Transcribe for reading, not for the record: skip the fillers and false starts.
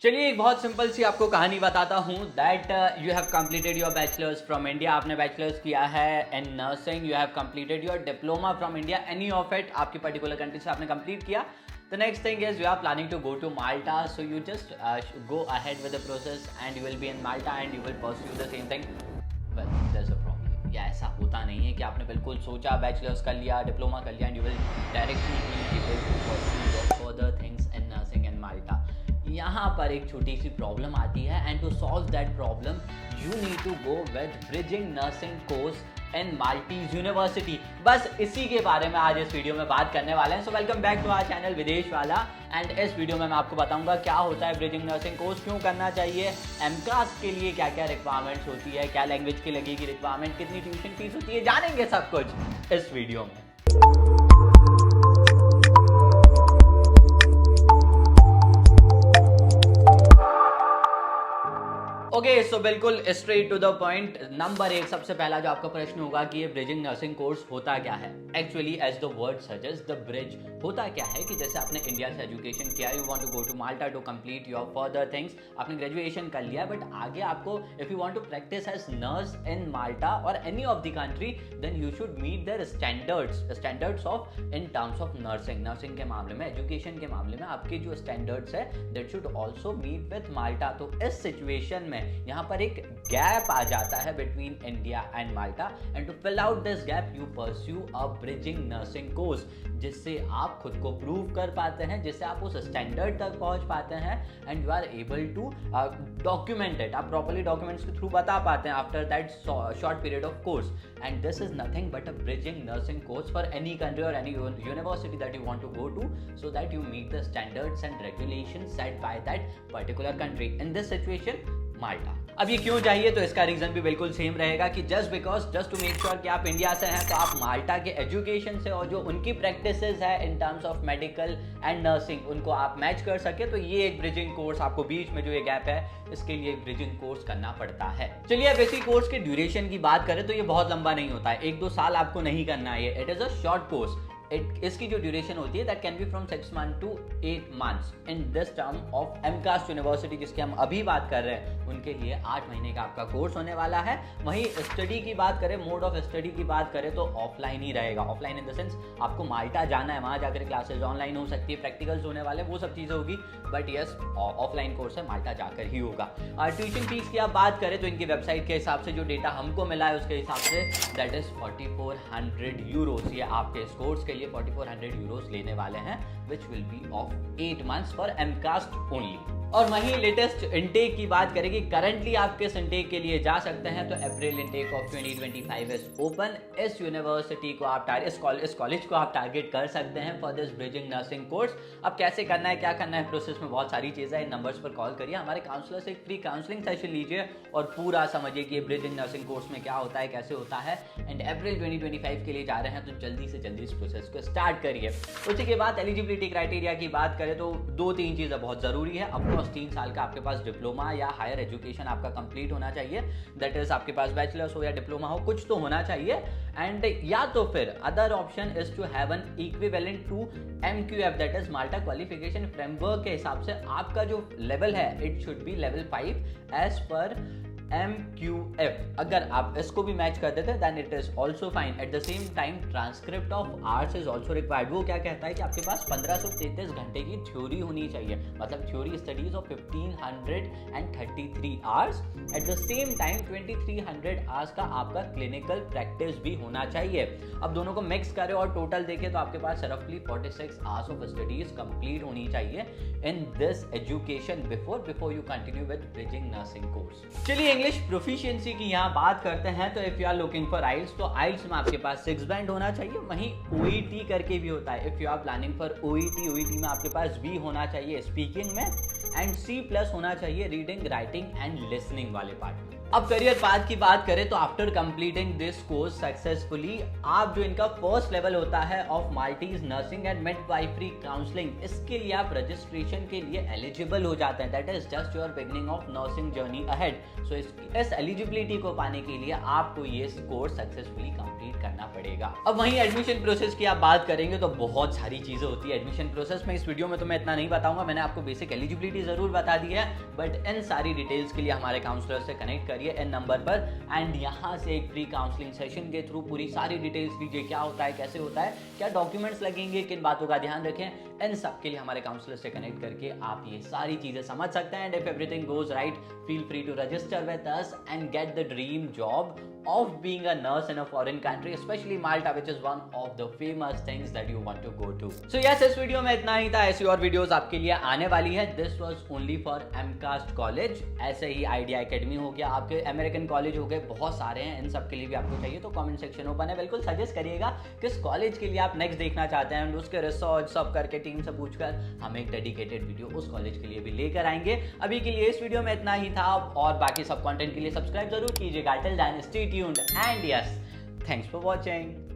चलिए एक बहुत सिंपल सी आपको कहानी बताता हूँ that you have completed your bachelors from India. आपने बैचलर्स किया है in nursing. You have completed your diploma from India, any of it आपकी पर्टिकुलर कंट्री से आपने कंप्लीट किया। The next thing is you are planning to go to Malta, so you just go ahead with the process and you will be in Malta and you will pursue the same thing. Well there is a problem. या ऐसा होता नहीं है कि आपने बिल्कुल सोचा, bachelors कर लिया, डिप्लोमा कर लिया and you will directly be able to pursue your further things in nursing in Malta. यहाँ पर एक छोटी सी प्रॉब्लम आती है and to solve that problem you need to go with bridging nursing course in Maltese university. बस इसी के बारे में आज इस वीडियो में बात करने वाले हैं। So welcome back to our channel Videsh Wala. And इस वीडियो में मैं आपको बताऊंगा क्या होता है ब्रिजिंग नर्सिंग कोर्स, क्यों करना चाहिए, एमकास के लिए क्या क्या रिक्वायरमेंट्स होती है, क्या लैंग्वेज की लगेगी रिक्वायरमेंट, कितनी ट्यूशन फीस होती है, जानेंगे सब कुछ इस वीडियो में। ओके सो बिल्कुल straight to the point. Number एक, सबसे पहला जो आपका प्रश्न होगा कि ये ब्रिजिंग नर्सिंग कोर्स होता क्या है। Actually as the word suggest, the bridge होता क्या है कि जैसे आपने इंडिया से एजुकेशन किया, you want to go to Malta to complete your further things, आपने ग्रेजुएशन कर लिया, बट आगे आपको if you want to practice as nurse in Malta और any of the country, then you should meet their standards of in terms of nursing के मामले में, education के मामले में आपके जो स्टैंडर्ड्स है that should also meet with Malta. तो इस सिचुएशन में यहाँ पर एक गैप आ जाता है between India and Malta, and to fill out this gap you pursue a bridging nursing course, जिससे आप खुद को प्रूव कर पाते हैं, जिससे आप उस स्टैंडर्ड तक पहुंच पाते हैं and you are able to document it. आप प्रॉपर्ली डॉक्यूमेंट्स के थ्रू बता पाते हैं after that short period of course. And this is nothing but a bridging nursing course for any country और any university that you want to go to, so that you meet the standards and regulations set by that particular country. In this situation Malta. अब ये क्यों चाहिए, तो इसका reason भी बिल्कुल same रहेगा कि जस्ट टू मेक श्योर कि आप इंडिया से हैं तो आप माल्टा के एजुकेशन से और जो उनकी प्रैक्टिसेस है इन terms of medical and nursing उनको आप मैच कर सके। तो ये एक ब्रिजिंग कोर्स, आपको बीच में जो ये गैप है इसके लिए एक ब्रिजिंग कोर्स करना पड़ता है। चलिए अब इसी कोर्स के ड्यूरेशन की बात करें तो ये बहुत लंबा नहीं होता है, 1-2 साल आपको नहीं करना है। It is a short course. इसकी जो ड्यूरेशन होती है that can be from 6 month to 8 months in this term of एमकास यूनिवर्सिटी, जिसकी हम अभी बात कर रहे हैं उनके लिए 8 महीने का आपका कोर्स होने वाला है। वहीं स्टडी की बात करें, मोड ऑफ स्टडी की बात करें तो ऑफलाइन ही रहेगा। ऑफलाइन इन द सेंस आपको माल्टा जाना है, वहाँ जाकर क्लासेज ऑनलाइन हो सकती है, प्रैक्टिकल्स होने वाले, वो सब चीज़ें होगी, बट यस ऑफलाइन कोर्स है, माल्टा जाकर ही होगा। ट्यूशन फीस की आप बात करें तो इनकी वेबसाइट के हिसाब से जो डेटा हमको मिला है उसके हिसाब से दैट इज 4400 यूरोस। ये आपके इस कोर्स के लिए 4400 यूरोस लेने वाले हैं, which will be of 8 months for MCAST only. और वहीं लेटेस्ट इनटेक की बात करेंगे, करंटली आप किस इनटेक के लिए जा सकते हैं, तो अप्रैल इनटेक ऑफ 2025 इज ओपन। इस यूनिवर्सिटी को आप इस कॉलेज को आप टारगेट कर सकते हैं for this bridging nursing course. अब कैसे करना है, क्या करना है, प्रोसेस में बहुत सारी चीज़ें हैं। इन नंबर्स पर कॉल करिए, हमारे काउंसलर से एक फ्री काउंसलिंग सेशन लीजिए और पूरा समझिए कि ये ब्रिजिंग नर्सिंग कोर्स में क्या होता है, कैसे होता है। एंड अप्रैल 2025 के लिए जा रहे हैं तो जल्दी से जल्दी इस प्रोसेस को स्टार्ट करिए। उसी के बाद एलिजिबिलिटी क्राइटेरिया की बात करें तो 2-3 चीज़ें बहुत ज़रूरी है। ऑफकोर्स 3 साल का आपके पास डिप्लोमा या हायर एजुकेशन आपका कंप्लीट होना चाहिए, दैट इज आपके पास बैचलर्स हो या डिप्लोमा हो, कुछ तो होना चाहिए। एंड या तो फिर other option is to have an equivalent to MQF, that is Malta qualification framework के हिसाब से आपका जो लेवल है it should be level 5 as per MQF। अगर आप इसको भी मैच कर देते then it is also fine. At the same time transcript of hours is also required. वो क्या कहता है कि आपके पास 1533 घंटे की थ्योरी होनी चाहिए, मतलब theory studies of 1533 hours. Eight the same time 2300 hours का आपका क्लिनिकल प्रैक्टिस भी होना चाहिए। अब दोनों को मिक्स करें और टोटल देखें तो आपके पास रफली 46 आवर्स ऑफ स्टडीज कंप्लीट होनी चाहिए in this education before you continue with bridging nursing course. चलिए इंग्लिश प्रोफिशिएंसी की यहाँ बात करते हैं तो if you are looking for IELTS, तो आइल्स में आपके पास 6 बैंड होना चाहिए। वहीं OET करके भी होता है। If you are planning for OET में आपके पास B होना चाहिए स्पीकिंग में एंड C+ होना चाहिए रीडिंग, राइटिंग एंड लिसनिंग वाले पार्ट में। अब करियर पाथ की बात करें तो after completing this course successfully, आप जो इनका फर्स्ट लेवल होता है of Maltese nursing and midwifery counselling, इसके लिए आप रजिस्ट्रेशन के लिए एलिजिबल हो जाते हैं। That is just your beginning of nursing journey ahead. So इस एलिजिबिलिटी को पाने के लिए आपको ये कोर्स सक्सेसफुली कंप्लीट करना पड़ेगा। अब वहीं एडमिशन प्रोसेस की आप बात करेंगे तो बहुत सारी चीजें होती है एडमिशन प्रोसेस में। इस वीडियो में तो मैं इतना नहीं बताऊंगा, मैंने आपको बेसिक एलिजिबिलिटी जरूर बता दी है, बट इन सारी डिटेल्स के लिए हमारे काउंसलर से कनेक्ट करिए इन नंबर पर, एंड यहाँ से एक फ्री काउंसलिंग सेशन के थ्रू पूरी सारी डिटेल्स लीजिए, क्या होता है, कैसे होता है, क्या डॉक्यूमेंट्स लगेंगे, किन बातों का ध्यान रखें। इन सब के लिए हमारे काउंसलर से कनेक्ट करके आप ये सारी चीजें समझ सकते हैं। And if everything goes right, feel free to register with us and get the dream job of being a nurse in a foreign country, especially Malta, which is one of the famous things that you want to go to. So yes, इस video में इतना ही था। ऐसी और videos आपके लिए आने वाली है। This was only for MCAST college. ऐसे ही आइडिया एकेडमी हो गया, आपके अमेरिकन कॉलेज हो गए, बहुत सारे हैं। इन सब के लिए भी आपको चाहिए तो कमेंट सेक्शन ओपन है, बिल्कुल सजेस्ट करिएगा किस कॉलेज के लिए आप नेक्स्ट देखना चाहते हैं, उसके रिसर्च सब करके टीम से पूछकर हम एक डेडिकेटेड वीडियो उस कॉलेज के लिए भी लेकर आएंगे। अभी के लिए इस वीडियो में इतना ही था, और बाकी सब कंटेंट के लिए सब्सक्राइब जरूर कीजिएगा। Till then stay tuned and yes, thanks for watching.